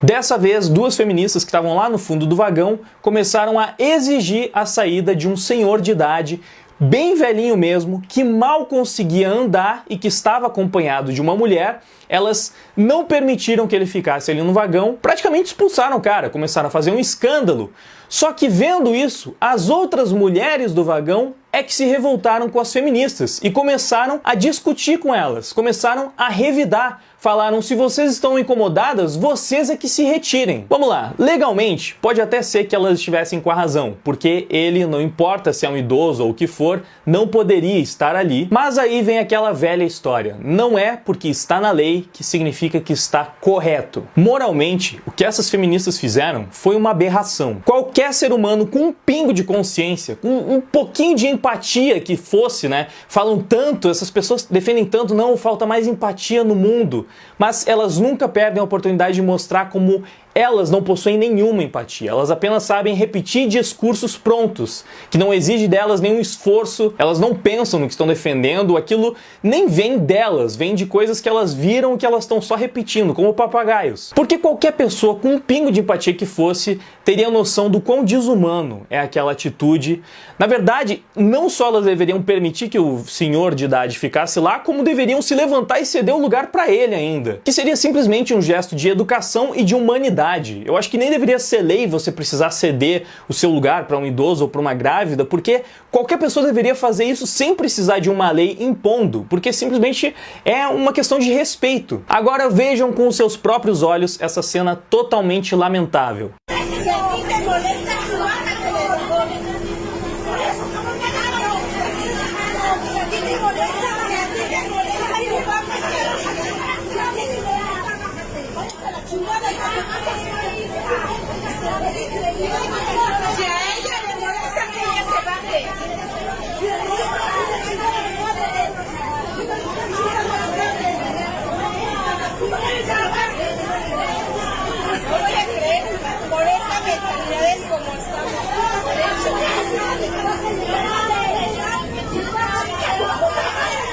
Dessa vez, duas feministas que estavam lá no fundo do vagão começaram a exigir a saída de um senhor de idade, bem velhinho mesmo, que mal conseguia andar e que estava acompanhado de uma mulher. Elas não permitiram que ele ficasse ali no vagão, praticamente expulsaram o cara, começaram a fazer um escândalo. Só que vendo isso, as outras mulheres do vagão é que se revoltaram com as feministas e começaram a discutir com elas, começaram a revidar. Falaram, se vocês estão incomodadas, vocês é que se retirem. Vamos lá, legalmente, pode até ser que elas estivessem com a razão, porque ele, não importa se é um idoso ou o que for, não poderia estar ali. Mas aí vem aquela velha história, não é porque está na lei que significa que está correto. Moralmente, o que essas feministas fizeram foi uma aberração. Qualquer ser humano com um pingo de consciência, com um pouquinho de empatia que fosse, né? Falam tanto, essas pessoas defendem tanto, não, falta mais empatia no mundo. Mas elas nunca perdem a oportunidade de mostrar como elas não possuem nenhuma empatia. Elas apenas sabem repetir discursos prontos, que não exige delas nenhum esforço, elas não pensam no que estão defendendo, aquilo nem vem delas, vem de coisas que elas viram e que elas estão só repetindo, como papagaios. Porque qualquer pessoa com um pingo de empatia que fosse, teria noção do quão desumano é aquela atitude. Na verdade, não só elas deveriam permitir que o senhor de idade ficasse lá, como deveriam se levantar e ceder o lugar para ele ainda. Que seria simplesmente um gesto de educação e de humanidade. Eu acho que nem deveria ser lei você precisar ceder o seu lugar para um idoso ou para uma grávida, porque qualquer pessoa deveria fazer isso sem precisar de uma lei impondo, porque simplesmente é uma questão de respeito. Agora vejam com os seus próprios olhos essa cena totalmente lamentável.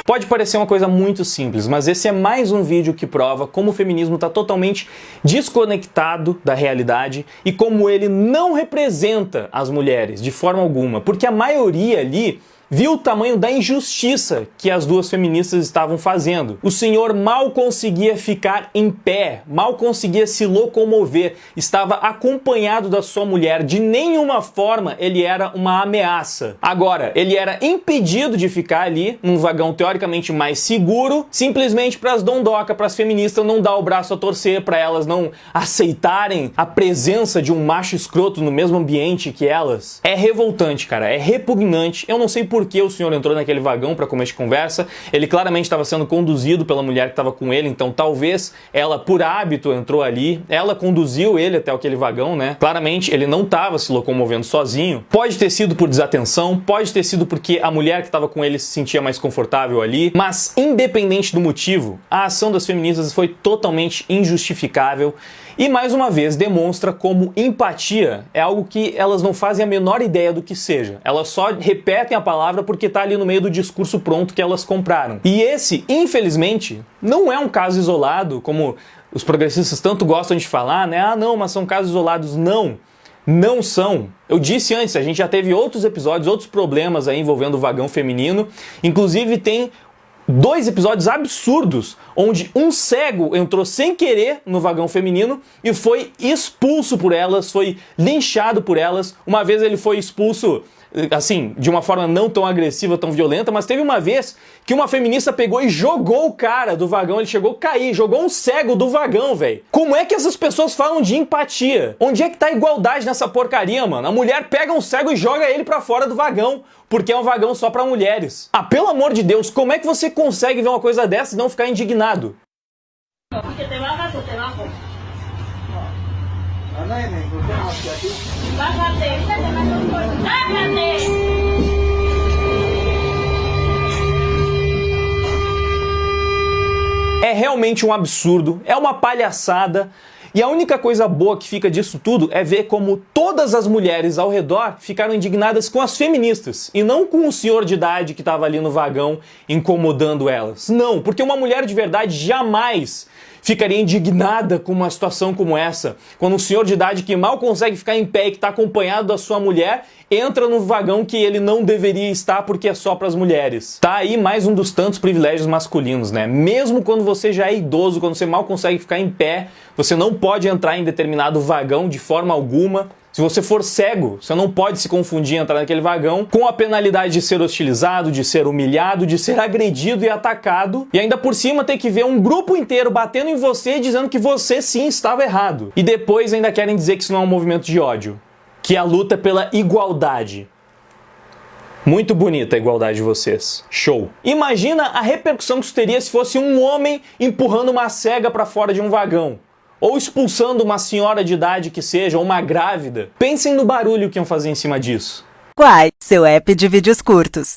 Pode parecer uma coisa muito simples, mas esse é mais um vídeo que prova como o feminismo está totalmente desconectado da realidade e como ele não representa as mulheres de forma alguma, porque a maioria ali viu o tamanho da injustiça que as duas feministas estavam fazendo. O senhor mal conseguia ficar em pé, mal conseguia se locomover, estava acompanhado da sua mulher, de nenhuma forma ele era uma ameaça. Agora, ele era impedido de ficar ali, num vagão teoricamente mais seguro, simplesmente para as dondoca, para as feministas não dar o braço a torcer, para elas não aceitarem a presença de um macho escroto no mesmo ambiente que elas. É revoltante, cara, é repugnante. Eu não sei por que o senhor entrou naquele vagão para começo de conversa. Ele claramente estava sendo conduzido pela mulher que estava com ele, então talvez ela, por hábito, entrou ali. Ela conduziu ele até aquele vagão, né? Claramente ele não estava se locomovendo sozinho. Pode ter sido por desatenção, pode ter sido porque a mulher que estava com ele se sentia mais confortável ali, mas independente do motivo, a ação das feministas foi totalmente injustificável. E mais uma vez demonstra como empatia é algo que elas não fazem a menor ideia do que seja. Elas só repetem a palavra porque está ali no meio do discurso pronto que elas compraram. E esse, infelizmente, não é um caso isolado, como os progressistas tanto gostam de falar, né? Ah, não, mas são casos isolados. Não, não são. Eu disse antes, a gente já teve outros episódios, outros problemas aí envolvendo o vagão feminino. Inclusive tem 2 episódios absurdos, onde um cego entrou sem querer no vagão feminino e foi expulso por elas, foi linchado por elas. Uma vez ele foi expulso, assim, de uma forma não tão agressiva, tão violenta, mas teve uma vez que uma feminista pegou e jogou o cara do vagão, ele chegou a cair, jogou um cego do vagão, velho. Como é que essas pessoas falam de empatia? Onde é que tá a igualdade nessa porcaria, mano? A mulher pega um cego e joga ele pra fora do vagão, porque é um vagão só pra mulheres. Ah, pelo amor de Deus, como é que você consegue ver uma coisa dessa e não ficar indignado? É realmente um absurdo, é uma palhaçada. E a única coisa boa que fica disso tudo é ver como todas as mulheres ao redor ficaram indignadas com as feministas e não com o senhor de idade que estava ali no vagão incomodando elas. Não, porque uma mulher de verdade jamais ficaria indignada com uma situação como essa, quando um senhor de idade que mal consegue ficar em pé e que está acompanhado da sua mulher entra no vagão que ele não deveria estar porque é só para as mulheres. Tá aí mais um dos tantos privilégios masculinos, né? Mesmo quando você já é idoso, quando você mal consegue ficar em pé, você não pode entrar em determinado vagão de forma alguma. Se você for cego, você não pode se confundir em entrar naquele vagão com a penalidade de ser hostilizado, de ser humilhado, de ser agredido e atacado, e ainda por cima ter que ver um grupo inteiro batendo em você dizendo que você sim estava errado. E depois ainda querem dizer que isso não é um movimento de ódio, que é a luta pela igualdade. Muito bonita a igualdade de vocês. Show. Imagina a repercussão que isso teria se fosse um homem empurrando uma cega para fora de um vagão. Ou expulsando uma senhora de idade que seja, ou uma grávida. Pensem no barulho que iam fazer em cima disso. Quai, seu app de vídeos curtos.